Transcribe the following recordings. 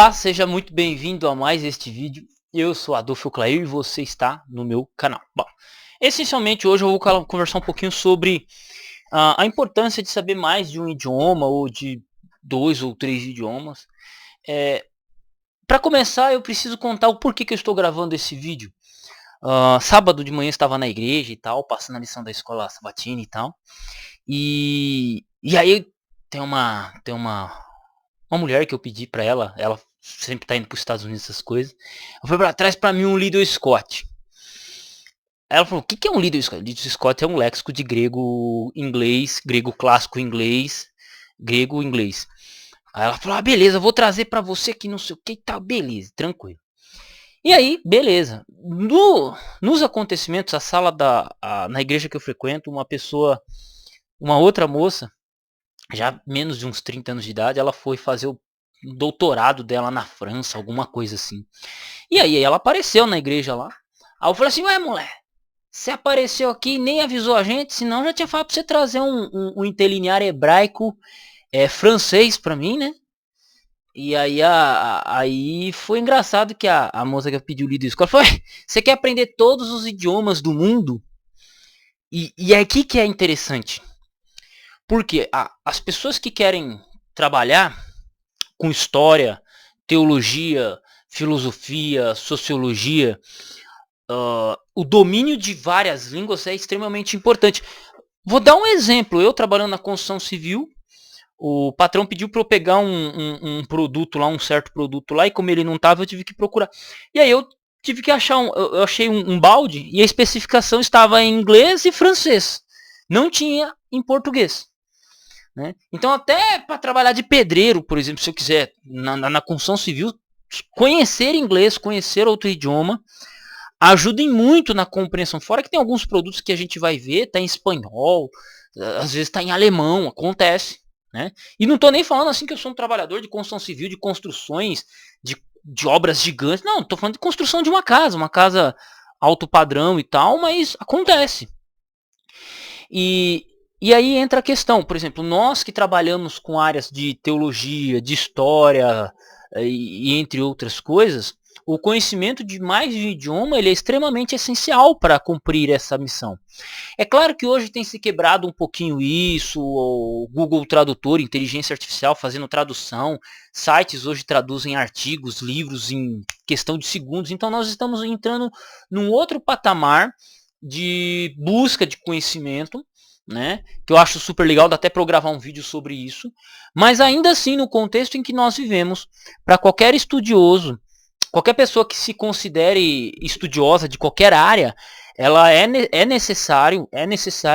Olá, seja muito bem-vindo a mais este vídeo. Eu sou Adolfo Clair e você está no meu canal. Bom, essencialmente hoje eu vou conversar um pouquinho sobre a importância de saber mais de um idioma ou de 2 ou 3 idiomas. Para começar, eu preciso contar o porquê que eu estou gravando esse vídeo. Sábado de manhã eu estava na igreja e tal, passando a lição da escola sabatina e tal. E aí tem uma mulher que eu pedi pra ela sempre tá indo pros Estados Unidos essas coisas. Eu falei pra trás pra mim um Liddell Scott. Aí ela falou, o que é um Liddell Scott? Liddell Scott é um léxico de grego inglês, grego clássico inglês, grego inglês. Aí ela falou, beleza, vou trazer pra você que não sei o que, tá, beleza, tranquilo. E aí, beleza. Nos acontecimentos, na igreja que eu frequento, uma outra moça, já menos de uns 30 anos de idade, ela foi fazer o doutorado dela na França, alguma coisa assim. E aí ela apareceu na igreja lá. Aí eu falei assim, ué, mulher, você apareceu aqui e nem avisou a gente, senão já tinha falado pra você trazer um interlinear hebraico francês pra mim, né? E aí, aí foi engraçado que a moça que pediu o líder da escola falou, você quer aprender todos os idiomas do mundo? E é aqui que é interessante. Porque as pessoas que querem trabalhar com história, teologia, filosofia, sociologia, o domínio de várias línguas é extremamente importante. Vou dar um exemplo. Eu trabalhando na construção civil, o patrão pediu para eu pegar um produto lá, um certo produto lá, e como ele não estava, eu tive que procurar. E aí eu tive que achar eu achei um balde e a especificação estava em inglês e francês. Não tinha em português. Né? Então até para trabalhar de pedreiro, por exemplo, se eu quiser, na construção civil, conhecer inglês, conhecer outro idioma, ajudem muito na compreensão. Fora que tem alguns produtos que a gente vai ver, tá em espanhol, às vezes tá em alemão, acontece. Né? E não tô nem falando assim que eu sou um trabalhador de construção civil, de construções, de obras gigantes. Não, tô falando de construção de uma casa alto padrão e tal, mas acontece. E aí entra a questão, por exemplo, nós que trabalhamos com áreas de teologia, de história e entre outras coisas, o conhecimento de mais de um idioma ele é extremamente essencial para cumprir essa missão. É claro que hoje tem se quebrado um pouquinho isso, o Google Tradutor, inteligência artificial fazendo tradução, sites hoje traduzem artigos, livros em questão de segundos, então nós estamos entrando num outro patamar de busca de conhecimento, né, que eu acho super legal, dá até para eu gravar um vídeo sobre isso, mas ainda assim no contexto em que nós vivemos, para qualquer estudioso, qualquer pessoa que se considere estudiosa de qualquer área, ela é necessário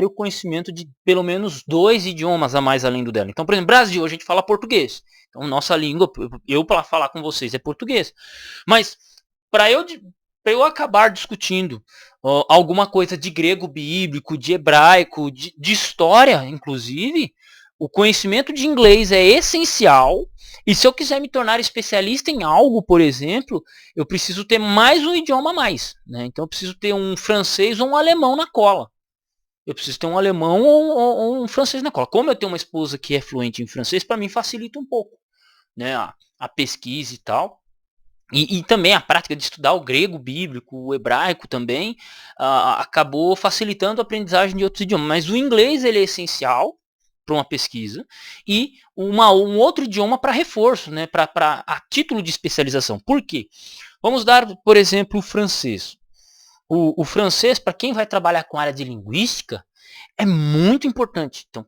o conhecimento de pelo menos 2 idiomas a mais além do dela. Então, por exemplo, Brasil, a gente fala português. Então, nossa língua, eu para falar com vocês é português. Mas para eu acabar discutindo alguma coisa de grego bíblico, de hebraico, de história, inclusive, o conhecimento de inglês é essencial. E se eu quiser me tornar especialista em algo, por exemplo, eu preciso ter mais um idioma a mais. Né? Então eu preciso ter um francês ou um alemão na cola. Eu preciso ter um alemão ou um francês na cola. Como eu tenho uma esposa que é fluente em francês, para mim facilita um pouco, né? A pesquisa e tal. E também a prática de estudar o grego bíblico, o hebraico também, acabou facilitando a aprendizagem de outros idiomas. Mas o inglês ele é essencial para uma pesquisa e um outro idioma para reforço, né, a título de especialização. Por quê? Vamos dar, por exemplo, o francês. O francês, para quem vai trabalhar com a área de linguística, é muito importante. Então,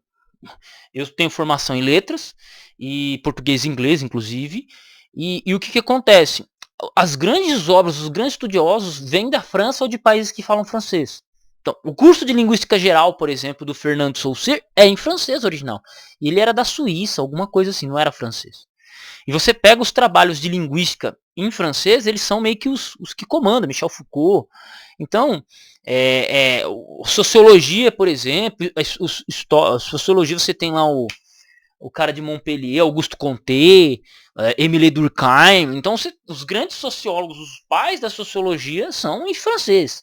eu tenho formação em letras, e português e inglês, inclusive, e o que acontece? As grandes obras, os grandes estudiosos vêm da França ou de países que falam francês. Então, o curso de Linguística Geral, por exemplo, do Fernando Saussure, é em francês original. E ele era da Suíça, alguma coisa assim, não era francês. E você pega os trabalhos de linguística em francês, eles são meio que os que comandam, Michel Foucault. Então, sociologia, por exemplo, sociologia você tem lá o cara de Montpellier, Auguste Comte, Émile Durkheim. Então, os grandes sociólogos, os pais da sociologia são em francês.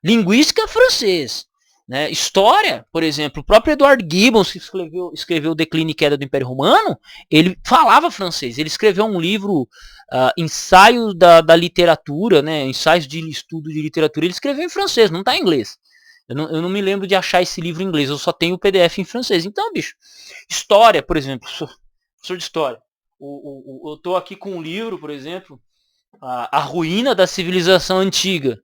Linguística, francês. Né? História, por exemplo, o próprio Edward Gibbon, que escreveu O Declínio e Queda do Império Romano, ele falava francês. Ele escreveu um livro, Ensaios da Literatura, né? Ensaios de Estudo de Literatura. Ele escreveu em francês, não está em inglês. Eu não me lembro de achar esse livro em inglês, eu só tenho o PDF em francês. Então, bicho, história, por exemplo, sou professor de história. Eu estou aqui com um livro, por exemplo, A Ruína da Civilização Antiga.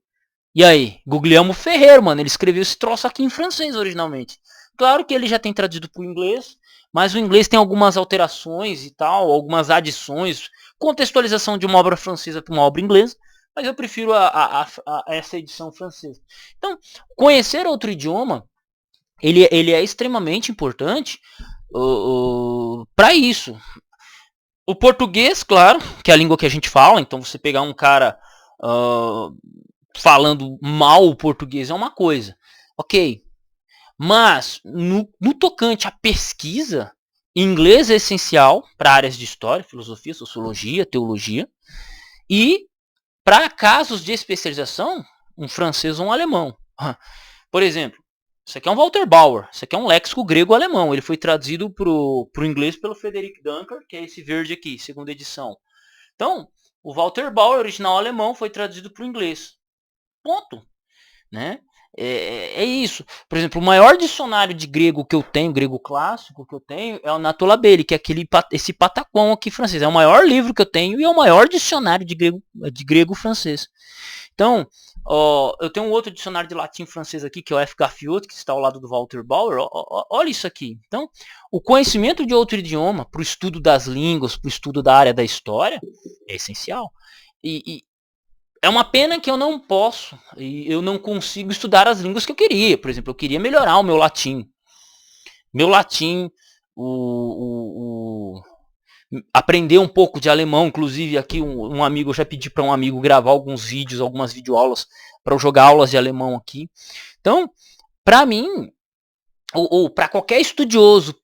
E aí, Guglielmo Ferreiro, mano, ele escreveu esse troço aqui em francês originalmente. Claro que ele já tem traduzido para o inglês, mas o inglês tem algumas alterações e tal, algumas adições, contextualização de uma obra francesa para uma obra inglesa, mas eu prefiro essa edição francesa. Então, conhecer outro idioma, ele é extremamente importante para isso. O português, claro, que é a língua que a gente fala, então você pegar um cara falando mal o português é uma coisa, ok, mas no tocante à pesquisa, inglês é essencial para áreas de história, filosofia, sociologia, teologia, e para casos de especialização, um francês ou um alemão. Por exemplo, isso aqui é um Walter Bauer, isso aqui é um léxico grego-alemão, ele foi traduzido para o inglês pelo Frederick Dunker, que é esse verde aqui, segunda edição. Então, o Walter Bauer, original alemão, foi traduzido para o inglês. Ponto. Né? É isso. Por exemplo, o maior dicionário de grego que eu tenho, grego clássico que eu tenho, é o Natolabeli, que é esse patacão aqui francês. É o maior livro que eu tenho e é o maior dicionário de grego francês. Então, eu tenho um outro dicionário de latim francês aqui, que é o F. Gaffiot, que está ao lado do Walter Bauer. Olha isso aqui. Então, o conhecimento de outro idioma para o estudo das línguas, para o estudo da área da história, é essencial. E é uma pena que eu não posso, e eu não consigo estudar as línguas que eu queria. Por exemplo, eu queria melhorar o meu latim. Meu latim, aprender um pouco de alemão. Inclusive, aqui um amigo, eu já pedi para um amigo gravar alguns vídeos, algumas videoaulas, para eu jogar aulas de alemão aqui. Então, para mim, ou para qualquer estudioso,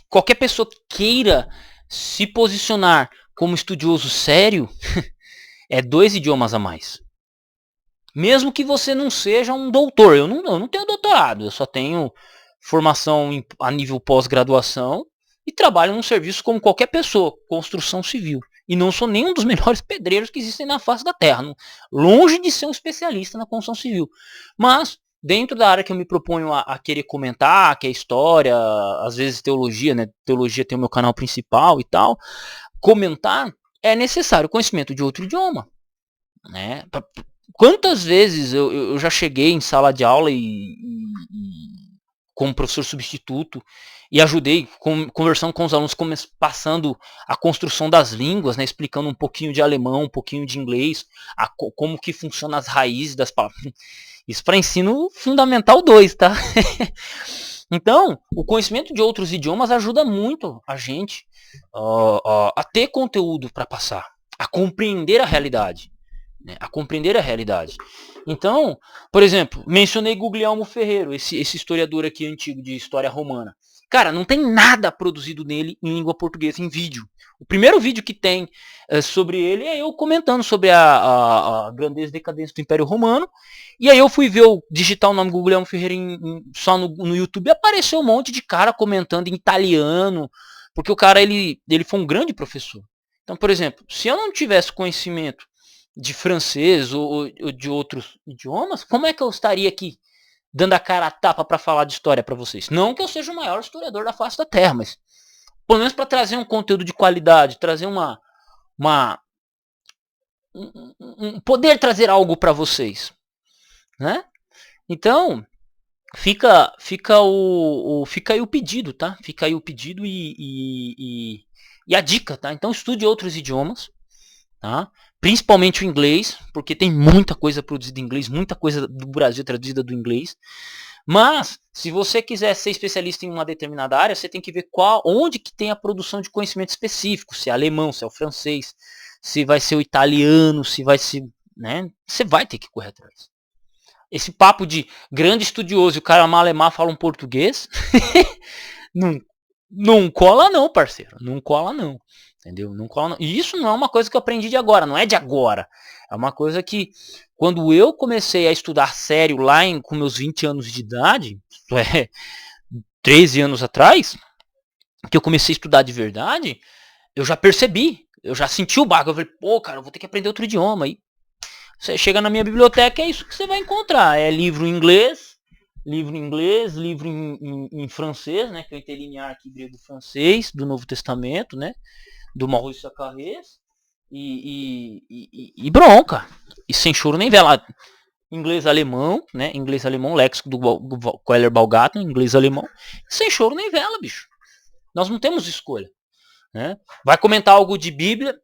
qualquer pessoa que queira se posicionar como estudioso sério, é 2 idiomas a mais. Mesmo que você não seja um doutor. Eu não tenho doutorado, eu só tenho formação a nível pós-graduação e trabalho num serviço como qualquer pessoa, construção civil. E não sou nenhum dos melhores pedreiros que existem na face da Terra. Longe de ser um especialista na construção civil. Mas, dentro da área que eu me proponho a querer comentar, que é história, às vezes teologia, né? Teologia tem o meu canal principal e tal. Comentar, é necessário conhecimento de outro idioma. Né? Quantas vezes eu já cheguei em sala de aula como professor substituto e ajudei conversando com os alunos, passando a construção das línguas, né, explicando um pouquinho de alemão, um pouquinho de inglês, como que funcionam as raízes das palavras. Isso para ensino fundamental 2, tá? Então, o conhecimento de outros idiomas ajuda muito a gente a ter conteúdo para passar, a compreender a realidade. Né, a compreender a realidade. Então, por exemplo, mencionei Guglielmo Ferreiro, esse historiador aqui antigo de história romana. Cara, não tem nada produzido nele em língua portuguesa em vídeo. O primeiro vídeo que tem sobre ele é eu comentando sobre a grandeza e decadência do Império Romano. E aí eu fui ver, digitar o nome Guglielmo Ferreira só no YouTube e apareceu um monte de cara comentando em italiano, porque o cara ele foi um grande professor. Então, por exemplo, se eu não tivesse conhecimento de francês ou de outros idiomas, como é que eu estaria aqui dando a cara a tapa para falar de história para vocês? Não que eu seja o maior historiador da face da Terra, mas pelo menos para trazer um conteúdo de qualidade, trazer poder trazer algo para vocês, né? Então fica aí o pedido, tá? Fica aí o pedido e a dica, tá? Então estude outros idiomas. Tá? Principalmente o inglês, porque tem muita coisa produzida em inglês, muita coisa do Brasil traduzida do inglês. Mas, se você quiser ser especialista em uma determinada área, você tem que ver onde que tem a produção de conhecimento específico, se é alemão, se é o francês, se vai ser o italiano, se vai ser... Né? Você vai ter que correr atrás. Esse papo de grande estudioso e o cara malemar fala um português, não cola não, parceiro. Não cola não. entendeu? E isso não é uma coisa que eu aprendi de agora, não é de agora. É uma coisa que, quando eu comecei a estudar sério com meus 20 anos de idade, isso é 13 anos atrás, que eu comecei a estudar de verdade, eu já percebi, eu já senti o barco, eu falei, pô, cara, eu vou ter que aprender outro idioma. Aí você chega na minha biblioteca, é isso que você vai encontrar, é livro em inglês, livro em francês, né, que é o interlinear aqui, grego e francês, do Novo Testamento, né, do Maurice Sacarrez, e bronca, e sem choro nem vela. Inglês alemão, né, inglês alemão, léxico do Queller Balgato, inglês alemão, sem choro nem vela, bicho. Nós não temos escolha. Né? Vai comentar algo de Bíblia,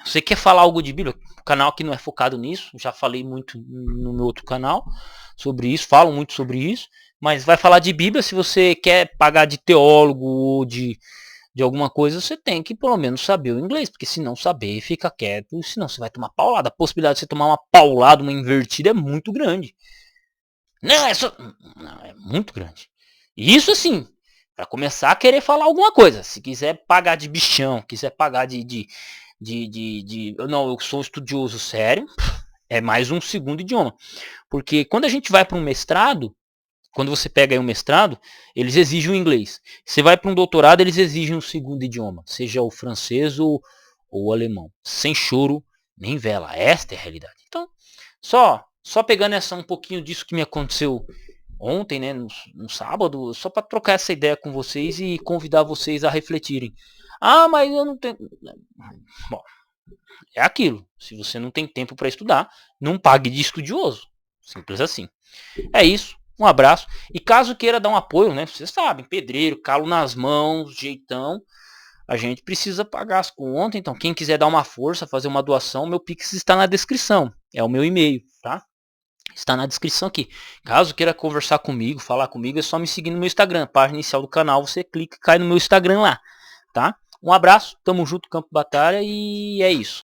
você quer falar algo de Bíblia, o canal aqui não é focado nisso, já falei muito no meu outro canal sobre isso, falo muito sobre isso, mas vai falar de Bíblia, se você quer pagar de teólogo ou de alguma coisa, você tem que pelo menos saber o inglês, porque se não saber, fica quieto, senão você vai tomar paulada. A possibilidade de você tomar uma paulada, uma invertida é muito grande. Não, não, é muito grande. E isso assim, para começar a querer falar alguma coisa. Se quiser pagar de bichão, quiser pagar não, eu sou um estudioso sério, é mais um segundo idioma. Porque quando a gente vai para um mestrado, quando você pega aí um mestrado, eles exigem o inglês. Você vai para um doutorado, eles exigem um segundo idioma, seja o francês ou o alemão. Sem choro, nem vela. Esta é a realidade. Então, só pegando um pouquinho disso que me aconteceu ontem, né, no sábado, só para trocar essa ideia com vocês e convidar vocês a refletirem. Ah, mas eu não tenho... Bom, é aquilo. Se você não tem tempo para estudar, não pague de estudioso. Simples assim. É isso. Um abraço. E caso queira dar um apoio, né? Vocês sabem, pedreiro, calo nas mãos, jeitão. A gente precisa pagar as contas. Então, quem quiser dar uma força, fazer uma doação, meu Pix está na descrição. É o meu e-mail, tá? Está na descrição aqui. Caso queira conversar comigo, falar comigo, é só me seguir no meu Instagram. Página inicial do canal, você clica e cai no meu Instagram lá, tá? Um abraço, tamo junto, Campo Batalha, e é isso.